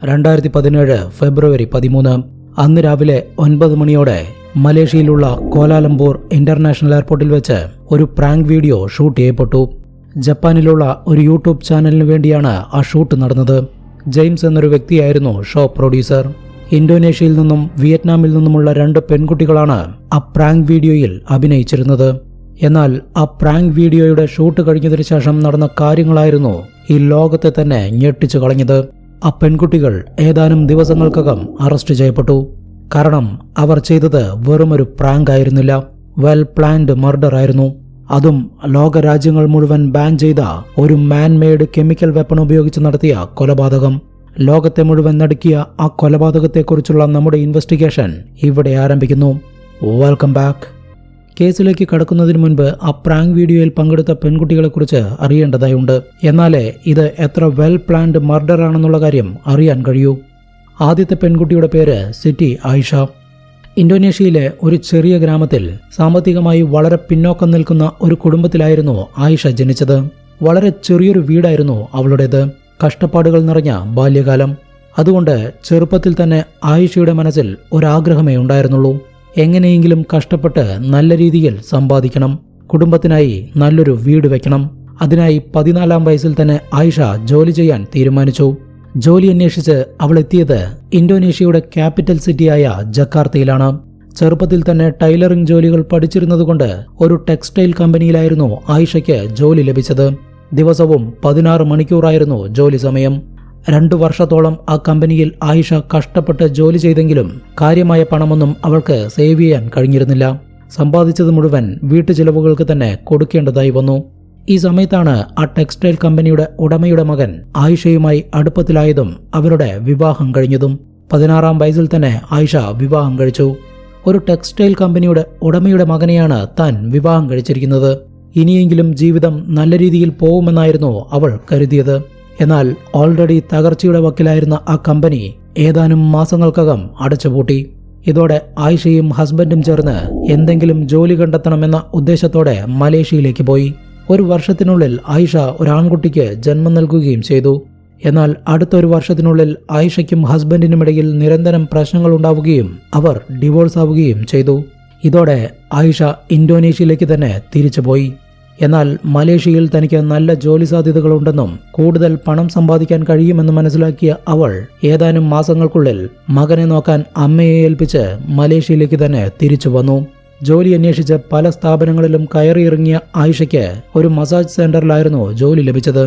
2017 ഫെബ്രുവരി 13 അന്ന് രാവിലെ 9 മണിയോടെ മലേഷ്യയിലുള്ള കോലാലംപൂർ ഇന്റർനാഷണൽ എയർപോർട്ടിൽ വെച്ച് ഒരു പ്രാങ്ക് വീഡിയോ ഷൂട്ട് ചെയ്യപ്പെട്ടു. ജപ്പാനിലുള്ള ഒരു യൂട്യൂബ് ചാനലിന് വേണ്ടിയാണ് ആ ഷൂട്ട് നടന്നത്. ജെയിംസ് എന്നൊരു വ്യക്തിയായിരുന്നു ഷോ പ്രൊഡ്യൂസർ. ഇന്തോനേഷ്യയിൽ നിന്നും വിയറ്റ്നാമിൽ നിന്നുമുള്ള 2 പെൺകുട്ടികളാണ് ആ പ്രാങ്ക് വീഡിയോയിൽ അഭിനയിച്ചിരുന്നത്. എന്നാൽ ആ പ്രാങ്ക് വീഡിയോയുടെ ഷൂട്ട് കഴിഞ്ഞതിന് ശേഷം നടന്ന കാര്യങ്ങളായിരുന്നു ഈ ലോകത്തെ തന്നെ ഞെട്ടിച്ചു കളഞ്ഞത്. ആ പെൺകുട്ടികൾ ഏതാനും ദിവസങ്ങൾക്കകം അറസ്റ്റ് ചെയ്യപ്പെട്ടു. കാരണം അവർ ചെയ്തത് വെറുമൊരു പ്രാങ്ക് ആയിരുന്നില്ല, വെൽ പ്ലാൻഡ് മർഡർ ആയിരുന്നു. അതും ലോകരാജ്യങ്ങൾ മുഴുവൻ ബാൻ ചെയ്ത ഒരു മാൻ മെയ്ഡ് കെമിക്കൽ വെപ്പൺ ഉപയോഗിച്ച് നടത്തിയ കൊലപാതകം. ലോകത്തെ മുഴുവൻ നടുക്കിയ ആ കൊലപാതകത്തെക്കുറിച്ചുള്ള നമ്മുടെ ഇൻവെസ്റ്റിഗേഷൻ ഇവിടെ ആരംഭിക്കുന്നു. Welcome back. കേസിലേക്ക് കടക്കുന്നതിന് മുൻപ് ആ പ്രാങ്ക് വീഡിയോയിൽ പങ്കെടുത്ത പെൺകുട്ടികളെക്കുറിച്ച് അറിയേണ്ടതായുണ്ട്. എന്നാലേ ഇത് എത്ര വെൽ പ്ലാൻഡ് മർഡർ ആണെന്നുള്ള കാര്യം അറിയാൻ കഴിയൂ. ആദ്യത്തെ പെൺകുട്ടിയുടെ പേര് സിറ്റി ആയിഷ. ഇന്തോനേഷ്യയിലെ ഒരു ചെറിയ ഗ്രാമത്തിൽ സാമ്പത്തികമായി വളരെ പിന്നോക്കം നിൽക്കുന്ന ഒരു കുടുംബത്തിലായിരുന്നു ആയിഷ ജനിച്ചത്. വളരെ ചെറിയൊരു വീടായിരുന്നു അവളുടേത്. കഷ്ടപ്പാടുകൾ നിറഞ്ഞ ബാല്യകാലം. അതുകൊണ്ട് ചെറുപ്പത്തിൽ തന്നെ ആയിഷയുടെ മനസ്സിൽ ഒരാഗ്രഹമേ ഉണ്ടായിരുന്നുള്ളൂ. എങ്ങനെയെങ്കിലും കഷ്ടപ്പെട്ട് നല്ല രീതിയിൽ സമ്പാദിക്കണം, കുടുംബത്തിനായി നല്ലൊരു വീട് വെക്കണം. അതിനായി 14-ാം വയസ്സിൽ തന്നെ ആയിഷ ജോലി ചെയ്യാൻ തീരുമാനിച്ചു. ജോലി അന്വേഷിച്ച് അവൾ എത്തിയത് ഇന്തോനേഷ്യയുടെ ക്യാപിറ്റൽ സിറ്റിയായ ജക്കാർത്തയിലാണ്. ചെറുപ്പത്തിൽ തന്നെ ടൈലറിംഗ് ജോലികൾ പഠിച്ചിരുന്നതുകൊണ്ട് ഒരു ടെക്സ്റ്റൈൽ കമ്പനിയിലായിരുന്നു ആയിഷയ്ക്ക് ജോലി ലഭിച്ചത്. ദിവസവും 16 മണിക്കൂറായിരുന്നു ജോലി സമയം. 2 വർഷത്തോളം ആ കമ്പനിയിൽ ആയിഷ കഷ്ടപ്പെട്ട് ജോലി ചെയ്തെങ്കിലും കാര്യമായ പണമൊന്നും അവൾക്ക് സേവ് ചെയ്യാൻ കഴിഞ്ഞിരുന്നില്ല. സമ്പാദിച്ചത് മുഴുവൻ വീട്ടുചിലവുകൾക്ക് തന്നെ കൊടുക്കേണ്ടതായി വന്നു. ഈ സമയത്താണ് ആ ടെക്സ്റ്റൈൽ കമ്പനിയുടെ ഉടമയുടെ മകൻ ആയിഷയുമായി അടുപ്പത്തിലായതും അവരുടെ വിവാഹം കഴിഞ്ഞതും. 16-ാം വയസ്സിൽ തന്നെ ആയിഷ വിവാഹം കഴിച്ചു. ഒരു ടെക്സ്റ്റൈൽ കമ്പനിയുടെ ഉടമയുടെ മകനെയാണ് താൻ വിവാഹം കഴിച്ചിരിക്കുന്നത്. ഇനിയെങ്കിലും ജീവിതം നല്ല രീതിയിൽ പോകുമെന്നായിരുന്നു അവൾ കരുതിയത്. എന്നാൽ ഓൾറെഡി തകർച്ചയുടെ വക്കിലായിരുന്ന ആ കമ്പനി ഏതാനും മാസങ്ങൾക്കകം അടച്ചുപൂട്ടി. ഇതോടെ ആയിഷയും ഹസ്ബൻഡും ചേർന്ന് എന്തെങ്കിലും ജോലി കണ്ടെത്തണമെന്ന ഉദ്ദേശത്തോടെ മലേഷ്യയിലേക്ക് പോയി. 1 വർഷത്തിനുള്ളിൽ ആയിഷ ഒരു ആൺകുട്ടിക്ക് ജന്മം നൽകുകയും ചെയ്തു. എന്നാൽ അടുത്ത 1 വർഷത്തിനുള്ളിൽ ആയിഷയ്ക്കും ഹസ്ബൻഡിനുമിടയിൽ നിരന്തരം പ്രശ്നങ്ങൾ ഉണ്ടാവുകയും അവർ ഡിവോഴ്സ് ആവുകയും ചെയ്തു. ഇതോടെ ആയിഷ ഇന്തോനേഷ്യയിലേക്ക് തന്നെ തിരിച്ചുപോയി. എന്നാൽ മലേഷ്യയിൽ തനിക്ക് നല്ല ജോലി സാധ്യതകളുണ്ടെന്നും കൂടുതൽ പണം സമ്പാദിക്കാൻ കഴിയുമെന്ന് മനസ്സിലാക്കിയ അവൾ ഏതാനും മാസങ്ങൾക്കുള്ളിൽ മകനെ നോക്കാൻ അമ്മയെ ഏൽപ്പിച്ച് മലേഷ്യയിലേക്ക് തന്നെ തിരിച്ചു വന്നു. ജോലി അന്വേഷിച്ച് പല സ്ഥാപനങ്ങളിലും കയറിയിറങ്ങിയ ആയിഷയ്ക്ക് ഒരു മസാജ് സെന്ററിലായിരുന്നു ജോലി ലഭിച്ചത്.